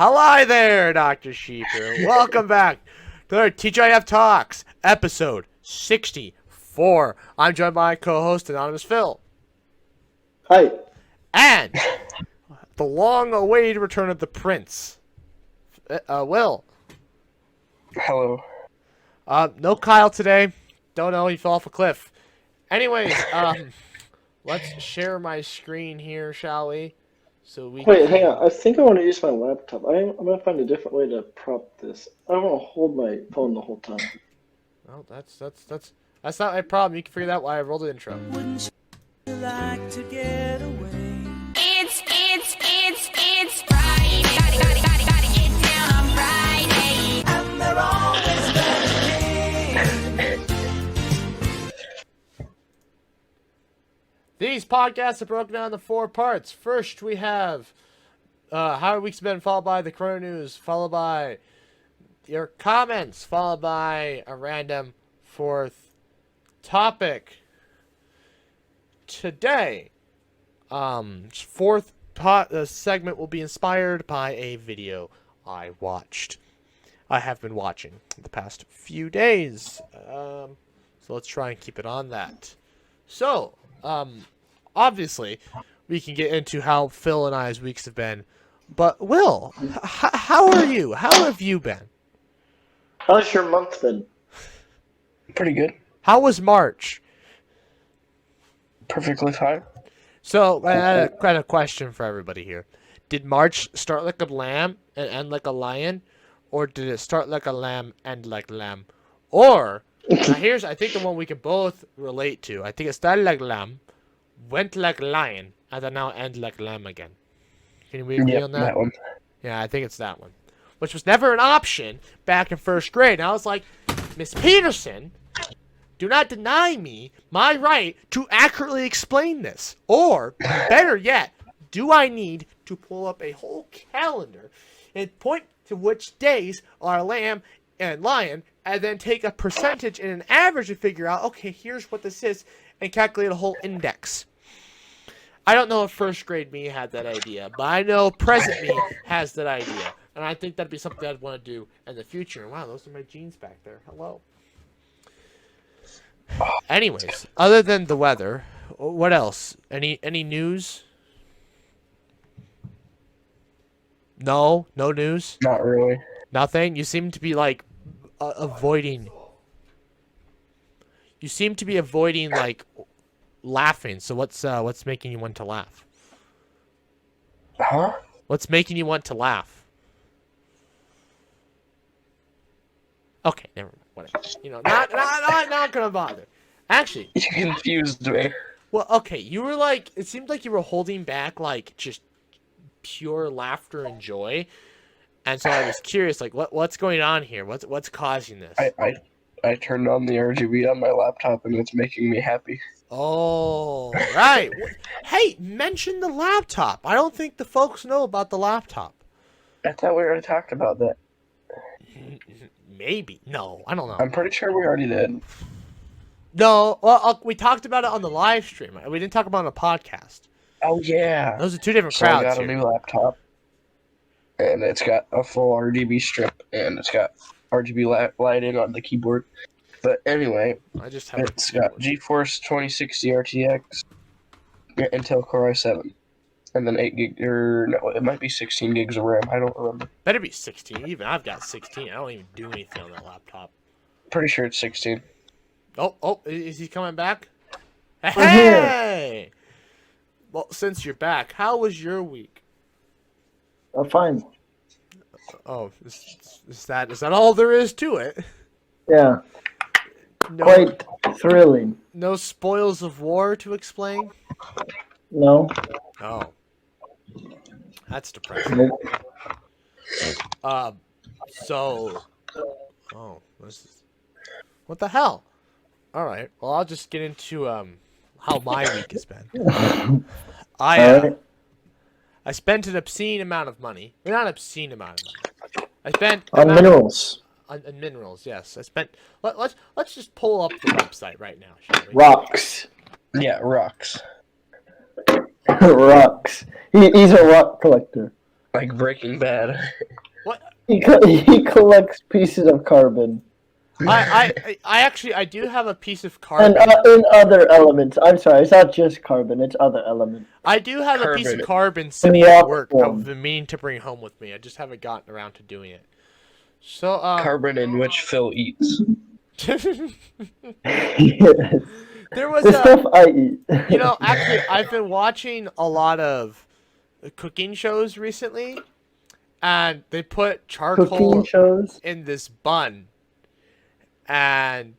Hello there, Dr. Sheeper. Welcome back to our TGIF Talks, episode 64. I'm joined by co-host Anonymous Phil. Hi. And the long-awaited return of the Prince, Will. Hello. No Kyle today. Don't know, he fell off a cliff. Anyways, let's share my screen here, shall we? So we Wait, hang on. I think I want to use my laptop. I'm going to find a different way to prop this. I don't want to hold my phone the whole time. Well, that's not my problem. You can figure that out while I roll the intro. Wouldn't you like to get away? It's Friday. Gotta get down on Friday. And they're always These podcasts are broken down into 4 parts. First, we have how our week's been, followed by the Corona News, followed by your comments, followed by a random 4th topic. Today, 4th segment will be inspired by a video I watched. I have been watching the past few days. So let's try and keep it on that. So, obviously, we can get into how Phil and I's weeks have been. But, Will, how are you? How have you been? How's your month been? Pretty good. How was March? Perfectly fine. So, I had a question for everybody here. Did March start like a lamb and end like a lion? Or did it start like a lamb, end like a lamb? Or, now here's, I think, the one we can both relate to. I think it started like lamb, went like lion, and then now end like lamb again. Can we agree on that? That one. Yeah, I think it's that one. Which was never an option back in 1st grade. And I was like, Miss Peterson, do not deny me my right to accurately explain this. Or, better yet, do I need to pull up a whole calendar and point to which days are lamb and lion, and then take a percentage and an average to figure out, okay, here's what this is, and calculate a whole index. I don't know if 1st grade me had that idea, but I know present me has that idea. And I think that'd be something I'd want to do in the future. Wow, those are my jeans back there. Hello. Anyways, other than the weather, what else? Any news? No news? Not really. Nothing? You seem to be like avoiding. You seem to be avoiding like laughing. So what's making you want to laugh? Huh? What's making you want to laugh? Okay, never mind. Whatever. You know, not gonna bother. Actually, You confused me. well, okay. You were like, it seemed like you were holding back like just pure laughter and joy, and so I was curious, like, what's going on here? What's causing this? I turned on the RGB on my laptop and it's making me happy. Oh, right. Hey, mention the laptop. I don't think the folks know about the laptop. I thought we already talked about that. Maybe. No, I don't know. I'm pretty sure we already did. No, well, we talked about it on the live stream. We didn't talk about it on a podcast. Oh yeah. Those are 2 different So I crowds got a here. new laptop, and it's got a full RGB strip, and it's got RGB lighting on the keyboard. But anyway, I just have it's got GeForce 2060 RTX, Intel Core i7, and then 8 gig, or no, it might be 16 gigs of RAM. I don't remember. better be 16. Even I've got 16. I don't even do anything on that laptop. Pretty sure it's 16. Oh, is he coming back? I'm Hey! Well, since you're back, how was your week? I'm fine. Oh, is that all there is to it? Yeah, No, quite thrilling. no spoils of war to explain? No? Oh. That's depressing. Nope. So... Oh, what the hell? Alright, well, I'll just get into, how my week has been. Alright. I spent an obscene amount of money. Well, not an obscene amount of money. I spent... On minerals. On minerals, yes. I spent... Let's just pull up the website right now, shall we? Rocks. Yeah, rocks. Rocks. He's a rock collector. Like Breaking Bad. What? He collects pieces of carbon I do have a piece of and carbon. in other elements. I'm sorry, it's not just carbon; it's other elements. I do have a piece of Carbon. carbon sitting the at rock work. form. I've been meaning to bring home with me. I just haven't gotten around to doing it. So Carbon in which Phil eats. Yes. there was The stuff I eat. actually, I've been watching a lot of cooking shows recently, and they put Cooking charcoal shows. in this bun, and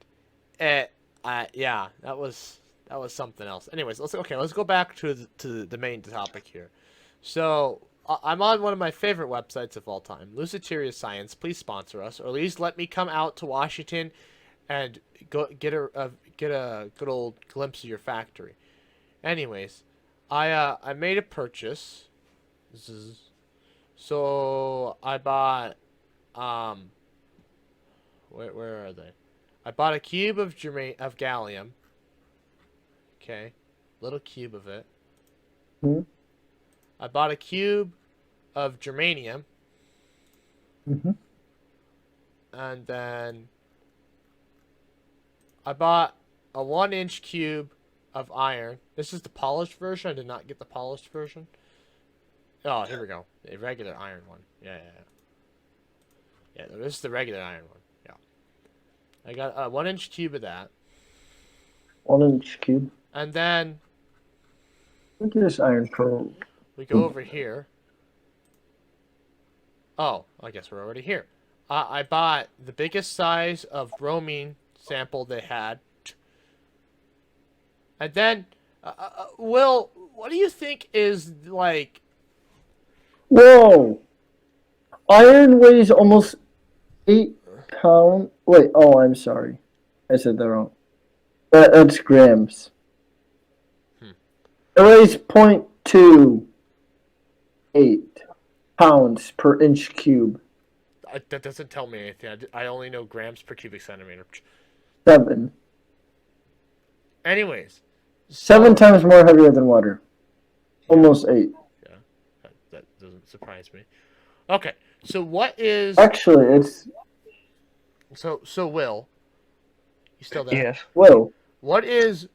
yeah, that was something else. Anyways, let's go back to the main topic here. So I'm on one of my favorite websites of all time, Luciteria's Science. Please sponsor us, or at least let me come out to Washington and go get a good old glimpse of your factory. Anyways, I made a purchase. So I bought where are they? I bought a cube of gallium. Okay, little cube of it. Hmm? I bought a cube of germanium, Mm-hmm. and then I bought a 1-inch cube of iron. This is the polished version. I did not get the polished version. Oh, here we go. The regular iron one. Yeah. Yeah, this is the regular iron one. Yeah. I got a 1-inch cube of that. 1-inch cube. And then Look at this iron probe. we go over here. Oh, I guess we're already here. I bought the biggest size of bromine sample they had. And then, Will, what do you think is, like... Whoa! Iron weighs almost 8 pounds. Wait, oh, I'm sorry. I said that wrong. That's grams. It weighs 0.28 pounds per inch cube. That doesn't tell me anything. I only know grams per cubic centimeter. 7. Anyways. 7 times more heavier than water. Almost 8. Yeah, that doesn't surprise me. Okay, so what is... Actually, it's... So Will, you still there? Yes. Whoa. What is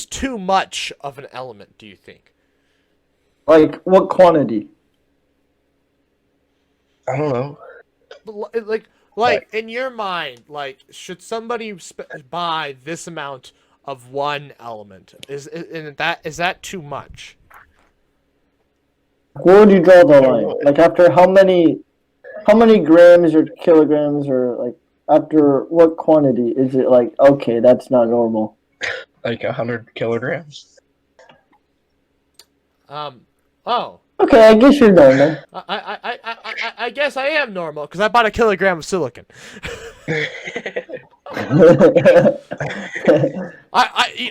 too much of an element, do you think? Like, what quantity? I don't know. Like in your mind, like, should somebody buy this amount of one element? Is that too much? Where would you draw the line? Like, after how many grams or kilograms, or like after what quantity is it like, okay, that's not normal? Like 100 kilograms. Oh. Okay, I guess you're normal. I guess I am normal because I bought a kilogram of silicon.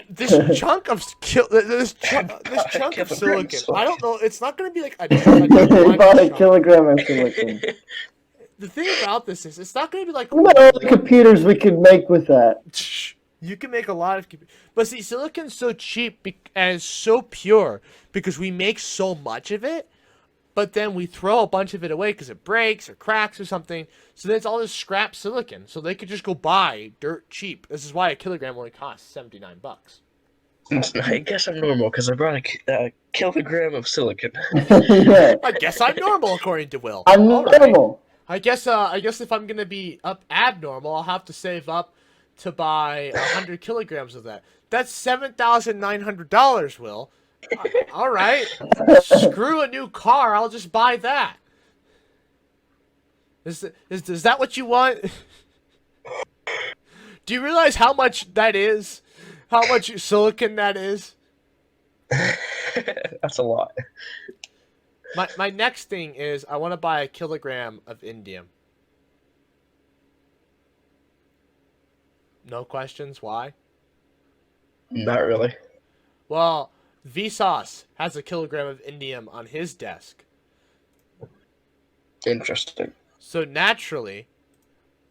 This chunk of this chunk of silicon. I don't know. It's not going to be like a About a chunk. kilogram of silicon. The thing about this is, it's not going to be like. What about all the computers we could make with that? You can make a lot of, but see, silicon's so cheap and so pure because we make so much of it, but then we throw a bunch of it away because it breaks or cracks or something. So then it's all this scrap silicon. So they could just go buy dirt cheap. This is why a kilogram only costs $79. I guess I'm normal because I brought a kilogram of silicon. Yeah, I guess I'm normal according to Will. I'm All right. normal. I guess if I'm gonna be abnormal, I'll have to save up to buy 100 kilograms of that. That's $7,900, Will. All right. Screw a new car. I'll just buy that. Is that what you want? Do you realize how much that is? How much silicon that is? That's a lot. My next thing is I want to buy a kilogram of indium. No questions. Why? Not really. Well, Vsauce has a kilogram of indium on his desk. Interesting. So naturally,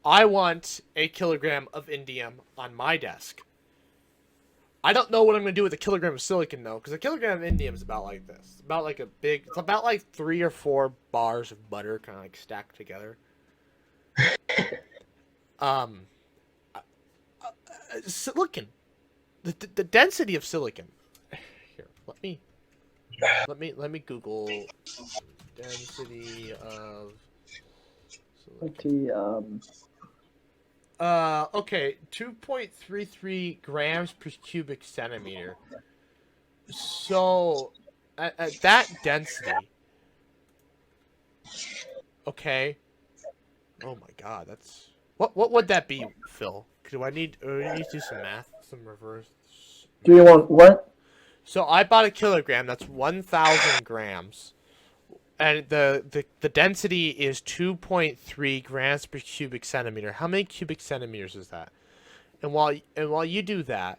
I want a kilogram of indium on my desk. I don't know what I'm gonna do with a kilogram of silicon though, because a kilogram of indium is about like this. It's about like it's about like 3 or 4 bars of butter, kind of like stacked together. Silicon, the density of silicon. Here, let me Google density of silicon. Okay, 2.33 grams per cubic centimeter. So, at that density, okay. Oh my God, that's what would that be, Phil? Do I need to do some math, some reverse? Do you want what? So I bought a kilogram. That's 1,000 grams, and the density is 2.3 grams per cubic centimeter. How many cubic centimeters is that? And while you do that,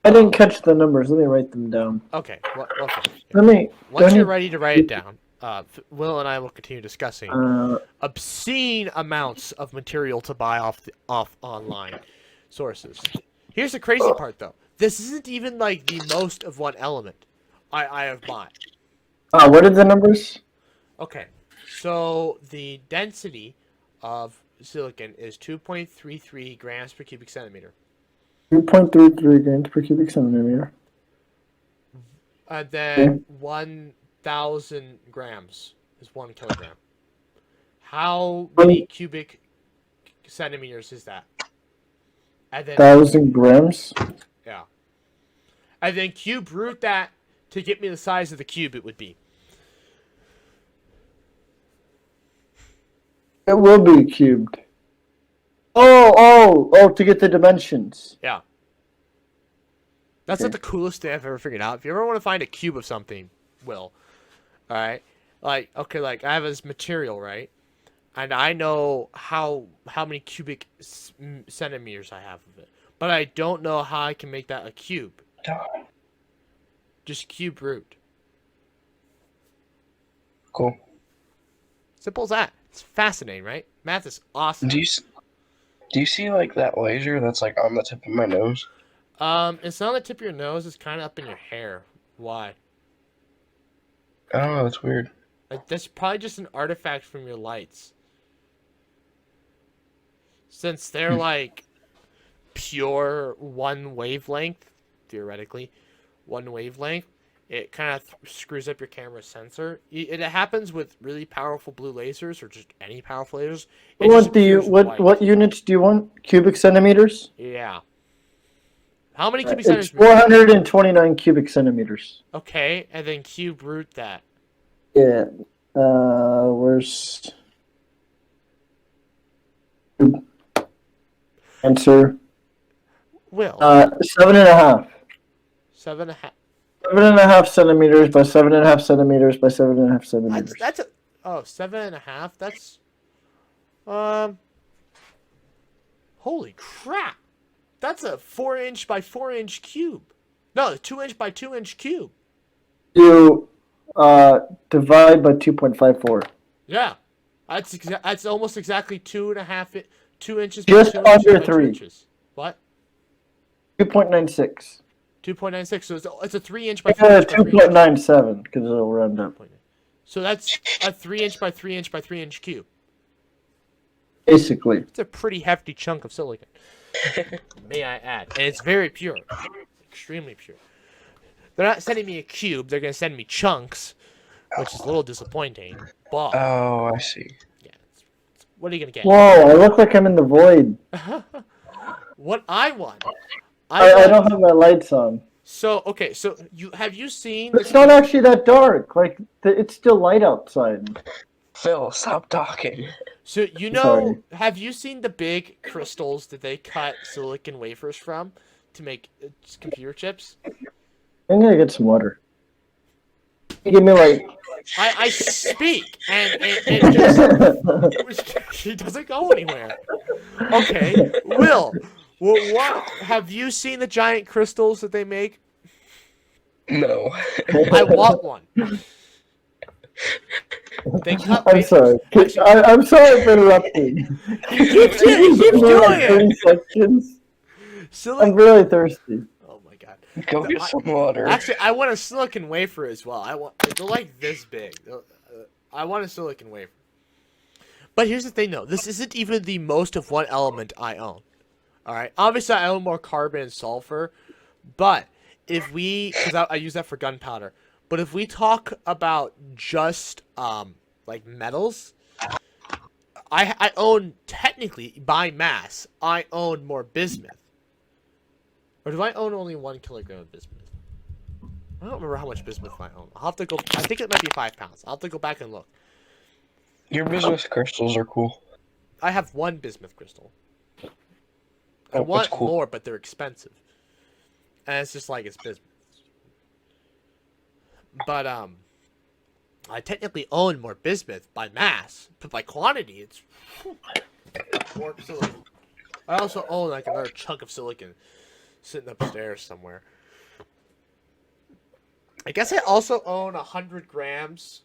I didn't catch the numbers. Let me write them down. okay. Okay. Let me. Once you're ready to write it down, Will and I will continue discussing obscene amounts of material to buy off online sources. Here's the crazy part, though. This isn't even like the most of one element I have bought. What are the numbers? Okay, so the density of silicon is 2.33 grams per cubic centimeter. 2.33 grams per cubic centimeter. And then 1,000 grams is 1 kilogram. How many cubic centimeters is that? And then 1,000 grams? yeah. And then cube root that to get me the size of the cube it would be. It will be cubed. Oh, to get the dimensions. Yeah. That's not the coolest thing I've ever figured out. If you ever want to find a cube of something, Will, alright? Like, okay, like, I have this material, right? And I know how many cubic centimeters I have of it. But I don't know how I can make that a cube. Just cube root. Cool. Simple as that. It's fascinating, right? Math is awesome. Do you see like that laser that's like on the tip of my nose? It's not on the tip of your nose. It's kind of up in your hair. Why? Oh, that's weird. Like, that's probably just an artifact from your lights. Since they're like pure one wavelength, theoretically, one wavelength, it kind of screws up your camera sensor. It happens with really powerful blue lasers or just any powerful lasers. What units do you want? Cubic centimeters? Yeah. How many cubic It's centimeters? 429 cubic centimeters. Okay, and then cube root that. Yeah. Where's answer? Will. 7.5. 7.5. 7.5 centimeters by 7.5 centimeters by 7.5 centimeters. That's a 7.5. That's holy crap! That's a 4-inch by 4-inch cube. No, 2-inch by 2-inch cube. You divide by 2.54. Yeah, that's almost exactly 2.5 2 inches. Just by 2 inches under by 2 3. inches. What? 2.96. 2.96. So it's a 3-inch by 4-inch. 2.97 because it'll round up. So that's a 3-inch by 3-inch by 3-inch cube. Basically. It's a pretty hefty chunk of silicon. May I add. And it's very pure. Extremely pure. They're not sending me a cube. They're going to send me chunks, which is a little disappointing. But, Oh, I see. yeah. What are you going to get? Whoa, I look like I'm in the void. What I want. I don't have my lights on. So, okay. So, have you seen... It's not actually that dark. Like, it's still light outside. Phil, stop talking. So, you know... Sorry. Have you seen the big crystals that they cut silicon wafers from to make computer chips? I'm gonna get some water. Give me like. I speak, and it just he doesn't go anywhere. Okay, Will, what have you seen the giant crystals that they make? No. I want one. They cut I'm wafers. sorry. I'm sorry for interrupting. He keeps doing it. Seconds. I'm Silicon. really thirsty. Oh my god. Go get some water. Actually, I want a silicon wafer as well. They're like this big. I want a silicon wafer. But here's the thing, though. This isn't even the most of one element I own. All right. Obviously, I own more carbon and sulfur, but if because I use that for gunpowder. But if we talk about just like metals, I own technically by mass. I own more bismuth. Or do I own only 1 kilogram of bismuth? I don't remember how much bismuth I own. I'll have to go. I think it might be 5 pounds. I'll have to go back and look. Your bismuth crystals are cool. I have 1 bismuth crystal. I Oh, want that's cool. more, but they're expensive. And it's just like it's bismuth. But I technically own more bismuth by mass, but by quantity, it's more silicon. I also own like another chunk of silicon sitting upstairs somewhere. I guess I also own 100 grams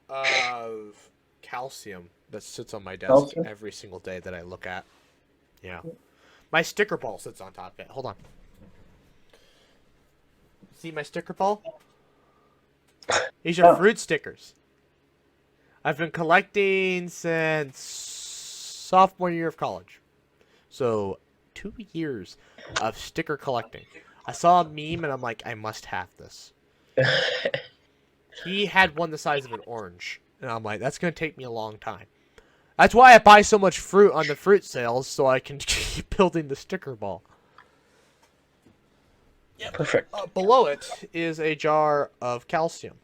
of calcium that sits on my desk every single day that I look at. Yeah. My sticker ball sits on top of it. Hold on. See my sticker ball? These are fruit stickers. I've been collecting since sophomore year of college. So, 2 years of sticker collecting. I saw a meme and I'm like, I must have this. He had one the size of an orange. And I'm like, that's going to take me a long time. That's why I buy so much fruit on the fruit sales, so I can keep building the sticker ball. Yeah, perfect. Below it is a jar of calcium.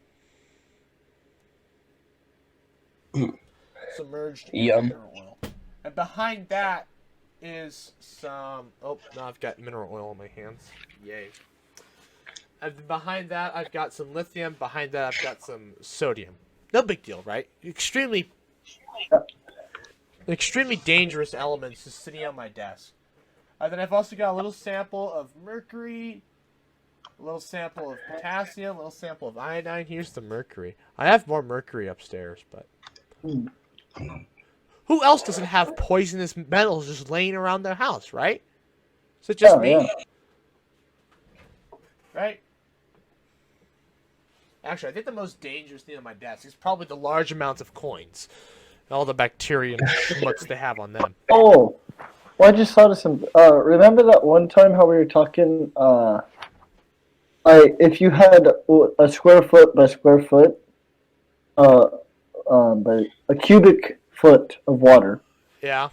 Submerged in Yum. mineral oil. And behind that is some... Oh, now I've got mineral oil in my hands. Yay. And behind that, I've got some lithium. Behind that, I've got some sodium. No big deal, right? Extremely dangerous elements just sitting on my desk. And then I've also got a little sample of mercury, a little sample of potassium, a little sample of iodine. Here's the mercury. I have more mercury upstairs, but... Who else doesn't have poisonous metals just laying around their house, right? Is it just me? Yeah. Right? Actually, I think the most dangerous thing on my desk is probably the large amounts of coins. And all the bacteria and schmutz they have on them. Oh, well, I just thought of some. Remember that one time how we were talking? If you had a square foot by square foot, by a cubic foot of water. Yeah.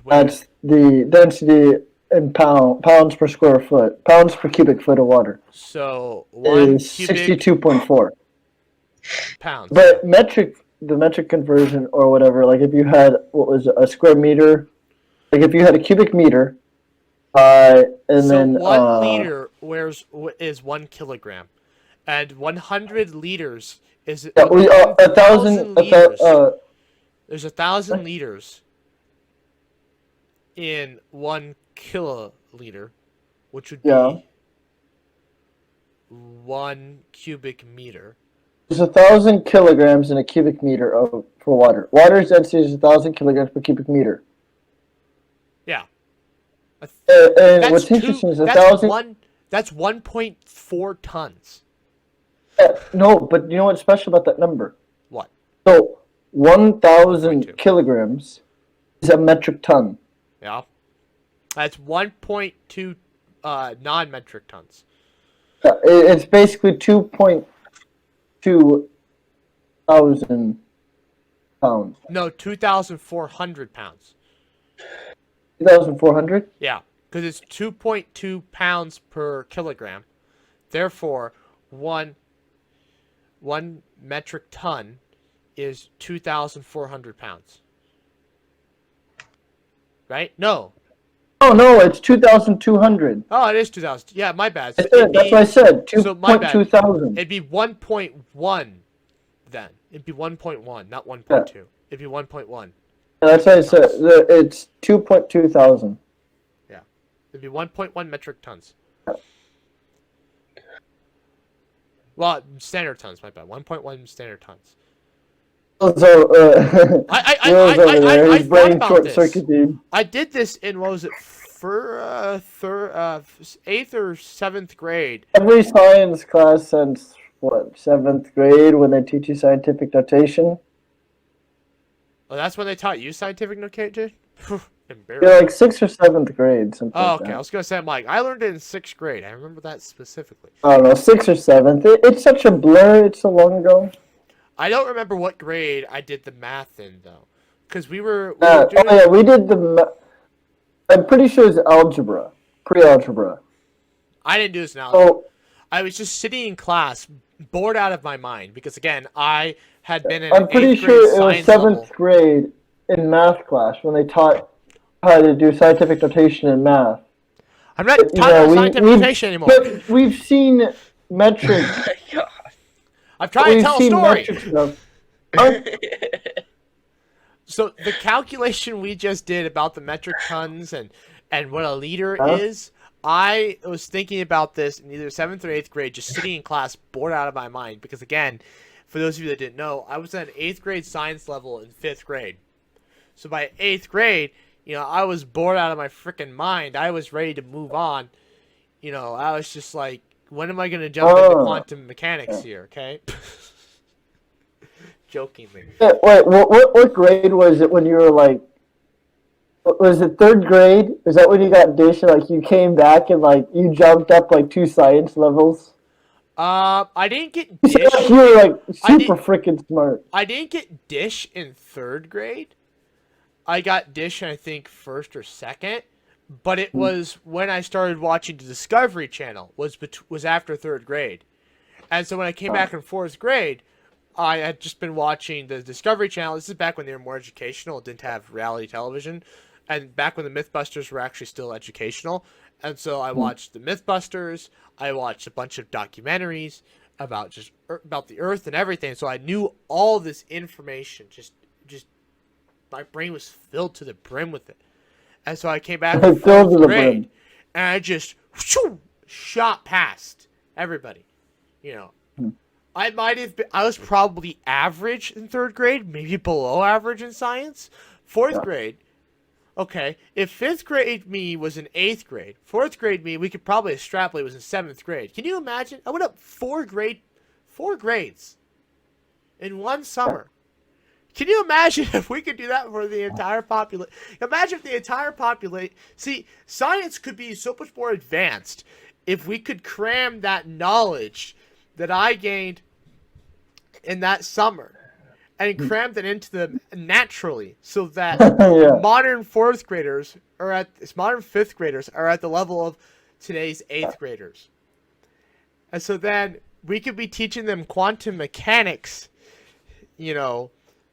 That's the density in pounds per square foot, pounds per cubic foot of water. So one is cubic 62.4 pounds. But the metric conversion or whatever, like if you had a square meter, like if you had a cubic meter, and so then 1 liter is 1 kilogram, and 100 liters is 1,000 liters. There's 1,000 liters in 1 kiloliter, which would be 1 cubic meter. There's 1,000 kilograms in a cubic meter for water. Water's density is 1,000 kilograms per cubic meter. Yeah. And what's interesting is 1,000. That's 1.4 tons. No, but you know what's special about that number? What? So 1,000 kilograms is a metric ton. Yeah. That's 1.2 non-metric tons. It's basically 2.2 thousand pounds. No, 2,400 pounds. 2,400? Yeah, because it's 2.2 pounds per kilogram. Therefore, one metric ton is 2,400 pounds. Right? No. Oh, no, it's 2,200. Oh, it is 2,000. Yeah, my bad. So That's what I said. So my bad. 2.2 thousand. It'd be 1.1 then. It'd be 1.1, not 1.2. It'd be 1.1. That's what I said. It's 2.2 thousand. Yeah. It'd be 1.1 metric tons. Well, standard tons, my bad. 1.1 standard tons. So, I thought about this. Circuited. I did this in, what was it, for eighth or seventh grade. Every science class since what, 7th grade when they teach you scientific notation? Oh, that's when they taught you scientific notation? Embarrassing. You're like 6th or 7th grade, something Oh, like okay. I that. was gonna say, I'm like, I learned it in 6th grade. I remember that specifically. I don't know, 6th or 7th. It's such a blur. It's so long ago. I don't remember what grade I did the math in though, because we were Oh doing. yeah, we did I'm pretty sure it's algebra, pre-algebra. I didn't do this in algebra. So I was just sitting in class, bored out of my mind, because again, I had been in I'm pretty 8th grade sure it was science 7th level. grade in math class when they taught how to do scientific notation in math. I'm not But, talking about scientific notation anymore. But we've seen metric. I'm trying to tell a story. Stuff. So the calculation we just did about the metric tons and what a liter Huh? is, I was thinking about this in either 7th or 8th grade, just sitting in class, bored out of my mind. Because again, for those of you that didn't know, I was at an 8th grade science level in 5th grade. So by 8th grade, I was bored out of my freaking mind. I was ready to move on. I was just like, when am I going to jump into quantum mechanics here, okay? Jokingly. Yeah, wait, what grade was it when you were like? Was it 3rd grade? Is that when you got dish? Like you came back and like you jumped up like 2 science levels. I didn't get You said dish. like you were like super freaking smart. I didn't get dish in 3rd grade. I got dish, I think, 1st or 2nd. But it was when I started watching the Discovery Channel. Was after 3rd grade, and so when I came back in 4th grade, I had just been watching the Discovery Channel. This is back when they were more educational. It didn't have reality television. And back when the Mythbusters were actually still educational. And so I watched the Mythbusters. I watched a bunch of documentaries about about the Earth and everything. So I knew all this information. Just my brain was filled to the brim with it. And so I came back in Filled to 4th the grade. brim. And I just shot past everybody. I was probably average in 3rd grade, maybe below average in science. 4th grade, okay, if 5th grade me was in 8th grade, 4th grade me, we could probably extrapolate was in 7th grade. Can you imagine? I went up 4 grades in one summer. Can you imagine if we could do that for the entire population? Imagine if the entire population... See, science could be so much more advanced if we could cram that knowledge that I gained in that summer and crammed it into them naturally, so that modern 4th graders modern 5th graders are at the level of today's 8th graders. And so then we could be teaching them quantum mechanics,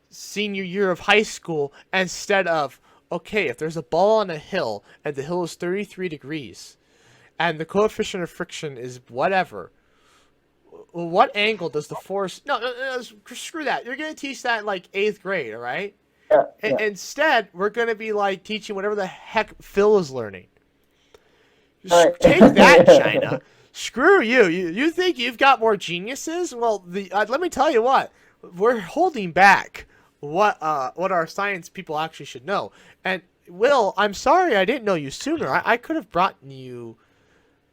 senior year of high school, instead of, okay, if there's a ball on a hill and the hill is 33 degrees and the coefficient of friction is whatever, well, what angle does the force... No, screw that. You're going to teach that in, like, 8th grade, all right? Yeah. Instead, we're going to be, like, teaching whatever the heck Phil is learning. Right. Take that, China. Screw you. You think you've got more geniuses? Well, let me tell you what. We're holding back what our science people actually should know. And, Will, I'm sorry I didn't know you sooner. I could have brought you...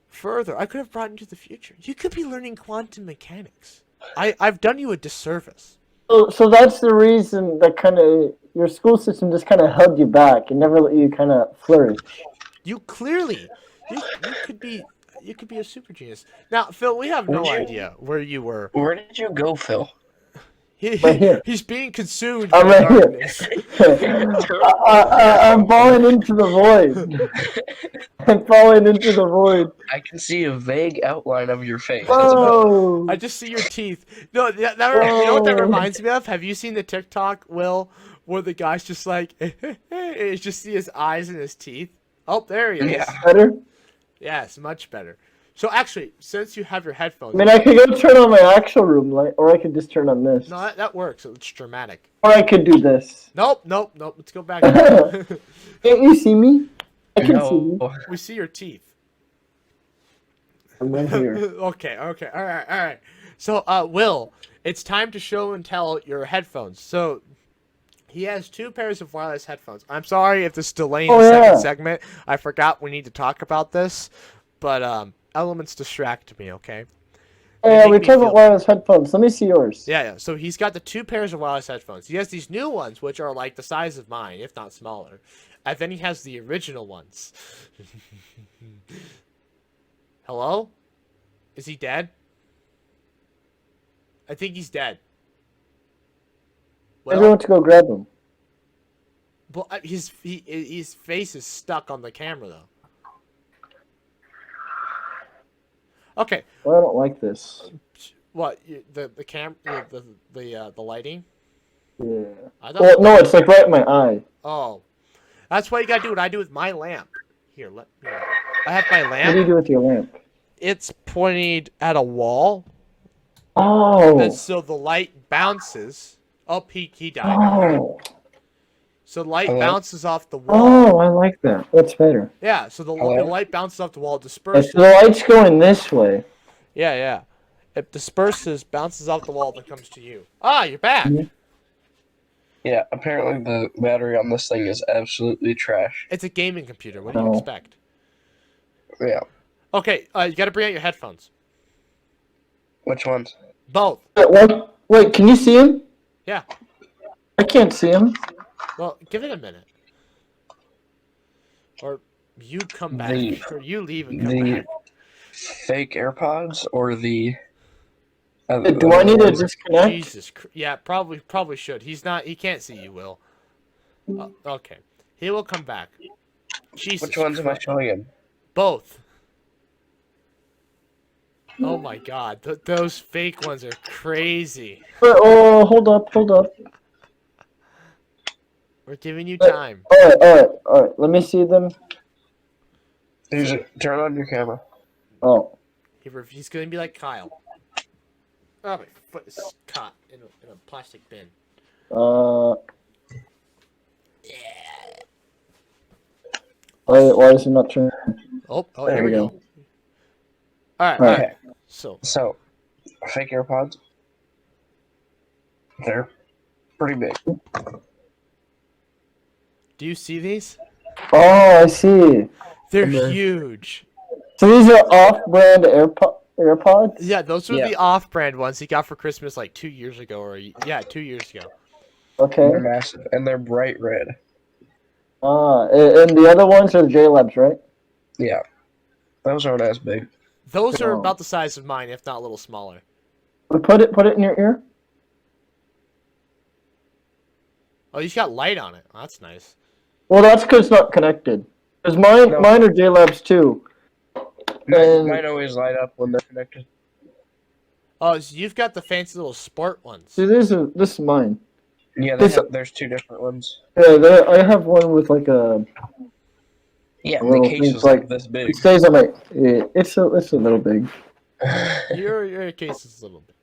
further. I could have brought into the future. You could be learning quantum mechanics. I've done you a disservice. So that's the reason that kind of your school system just kind of held you back and never let you kind of flourish. You clearly, you could be a super genius. Now, Phil, we have no idea where you were. Where did you go, Phil? Right here. He's being consumed I'm by right darkness. here. I'm falling into the void. I'm falling into the void. I can see a vague outline of your face. Oh. I just see your teeth. No, you know what that reminds me of? Have you seen the TikTok, Will, where the guy's just like, you just see his eyes and his teeth? Oh, there he is. Yeah. Better? Yes, much better. So actually, since you have your headphones... I mean, I could go turn on my actual room light, or I could just turn on this. No, that works. It's dramatic. Or I could do this. Nope. Let's go back. Can't you see me? I can see you. We see your teeth. I'm right here. Okay. All right. So, Will, it's time to show and tell your headphones. So, He has 2 pairs of wireless headphones. I'm sorry if this is delaying Oh, the second yeah. segment. I forgot we need to talk about this, but elements distract me. Okay. They Yeah, make we me talked feel about wireless headphones. Let me see yours. Yeah. So he's got the 2 pairs of wireless headphones. He has these new ones, which are like the size of mine, if not smaller. And then he has the original ones. Hello? Is he dead? I think he's dead. Maybe I want to go grab them. Well, his face is stuck on the camera though. Okay. Well, I don't like this. What the lighting? Yeah. I thought. Well, no, it's like right in my eye. Oh, that's what you gotta do. What I do with my lamp. Here, I have my What do you lamp. do with your lamp? It's pointed at a wall, Oh. and so the light bounces. Oh, he died. Oh. So the light Hello? bounces off the wall. Oh, I like that. That's better. Yeah. So the Hello? light bounces off the wall, Yeah, disperses. so the light's going this way. Yeah, yeah. It disperses, bounces off the wall, then comes to you. Ah, you're back. Mhm. Yeah, apparently the battery on this thing is absolutely trash. It's a gaming computer. What do you Oh. expect? Yeah. Okay, you got to bring out your headphones. Which ones? Both. Wait, can you see him? Yeah. I can't see him. Well, give it a minute. Or you come back, The- or you leave and come The back. fake AirPods or the? Do I need to disconnect? Jesus, yeah, probably should. He's not. He can't see you, Will. Okay, he will come back. Jesus. Which ones am I showing him? Both. Oh my God, those fake ones are crazy. Wait, oh, hold up. We're giving you time. All right. Let me see them. Turn on your camera. Oh. He's gonna be like Kyle. Oh, my foot is caught in a plastic bin. Why is it not turning? Oh, There here we we go. go. All right. Okay. So, So, fake AirPods. They're pretty big. do you see these? Oh, I see. They're Okay. huge. So these are off-brand AirPods? Yeah, those were Yeah. the off-brand ones he got for Christmas like 2 years ago, or 2 years ago. Okay. They're massive and they're bright red. And the other ones are J-Labs, right? Yeah. Those aren't as big. Those are Oh. about the size of mine, if not a little smaller. Put it in your ear. Oh, he's got light on it. Oh, that's nice. Well, that's because it's not connected. Because No. mine are J-Labs too. And- Mine always light up when they're connected. Oh, so you've got the fancy little sport ones. See, this is mine. Yeah, This- there's 2 different ones. Yeah, I have one with like a. Yeah, Well, the case it's is like- like this big. It stays on my. It's a little big. Your case is a little bit.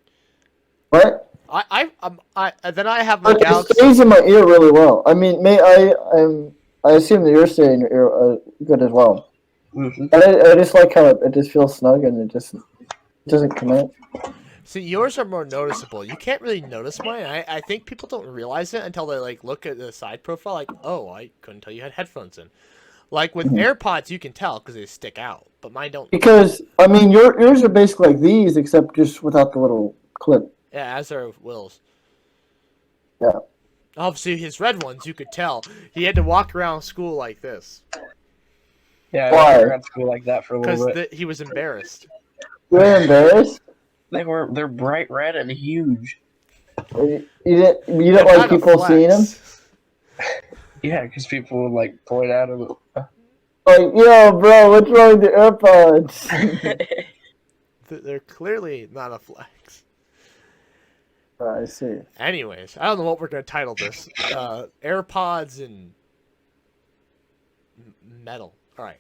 What? Then I have my But it Galaxy. stays in my ear really well. I mean, I assume that you're staying in your ear good as well. Mhm. But I just like how it just feels snug and it doesn't come out. See, yours are more noticeable. You can't really notice mine. I think people don't realize it until they like look at the side profile. Like, oh, I couldn't tell you had headphones in. Like with AirPods, you can tell because they stick out, but mine don't. Because I mean, yours are basically like these, except just without the little clip. Yeah, as are Will's. Yeah. Obviously, his red ones, you could tell he had to walk around school like this Yeah, Why? I walked around school like that for a little because bit. he was embarrassed. You're embarrassed. They're bright red and huge. You didn't They're like not a people seeing them. flex. Yeah, because people would like point at them. Like, yo, bro, what's wrong with the AirPods? They're clearly not a flex. I see. Anyways, I don't know what we're gonna title this. AirPods and metal. All right.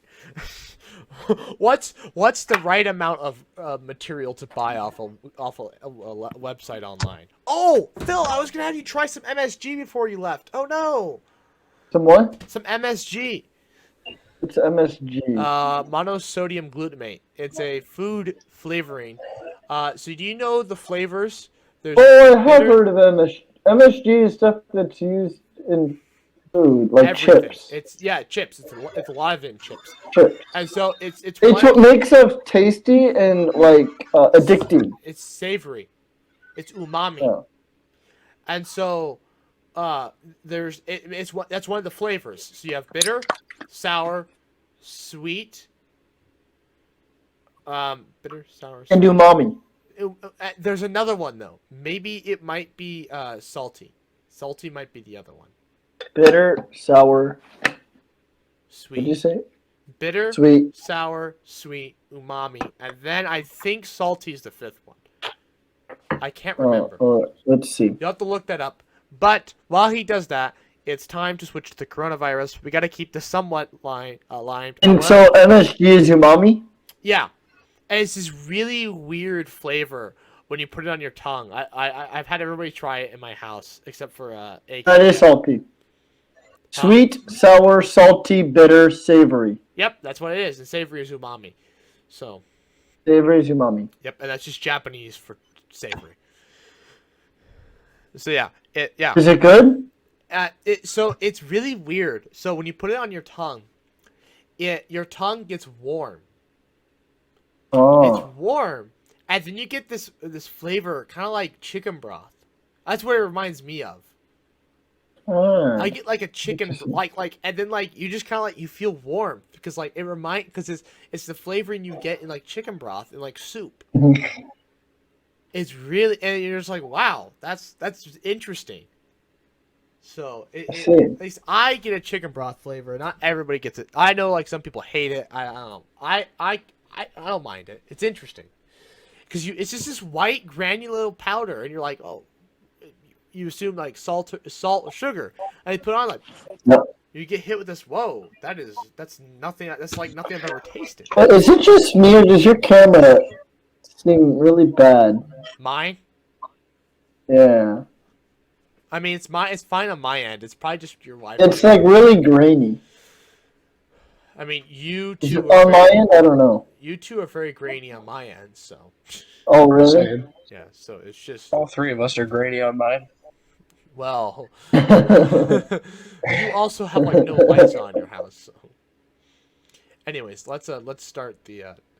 What's the right amount of material to buy off a website online? Oh, Phil, I was gonna have you try some MSG before you left. Oh no, Some what? some MSG. It's MSG. Monosodium glutamate. It's a food flavoring. So do you know the flavors? There's Oh, I have bitter- heard of MSG. MSG is stuff that's used in food, like Everything. chips. It's chips. It's a lot of it in chips. Chips. And so it's It's one, what makes it tasty and like addicting. it's savory. It's umami. Yeah. And so that's one of the flavors. So you have bitter, sour, sweet, bitter, sour, And sweet. umami. There's another one though. Maybe it might be salty. Salty might be the other one. Bitter, sour. What did you Sweet. say? Bitter, Sweet. sour, sweet, umami, and then I think salty is the fifth one. I can't remember. Let's see. You'll have to look that up. But while he does that, it's time to switch to the coronavirus. We got to keep this somewhat aligned. And so MSG is umami? Yeah, and it's this really weird flavor when you put it on your tongue. I've had everybody try it in my house except for AK. That is salty. Sweet, sour, salty, bitter, savory. Yep, that's what it is. And savory is umami. So. Savory is umami. Yep, and that's just Japanese for savory. So yeah, Is it good? So it's really weird. So when you put it on your tongue, your tongue gets warm. Oh. It's warm, and then you get this flavor, kind of like chicken broth. That's what it reminds me of. I get like a chicken, and then like you just kind of like you feel warm because like it's the flavoring you get in like chicken broth and like soup. It's really, and you're just like, wow, that's interesting. So at least I get a chicken broth flavor. Not everybody gets it. I know like some people hate it. I don't know. I don't mind it. It's interesting because it's just this white granular powder, and you're like, oh, you assume like salt or sugar, and you put on like, No. you get hit with this. Whoa, that's nothing. That's like nothing I've ever tasted. Is it just me or does your camera seem really bad? Mine. Yeah. I mean, it's fine on my end. It's probably just your wife. It's like really grainy. I mean, you Is two it on my end? I don't know. You two are very grainy on my end, so. Oh, really? Same. Yeah, so it's just. All three of us are grainy on mine. Well. You also have like no lights on your house, so. Anyways, let's start the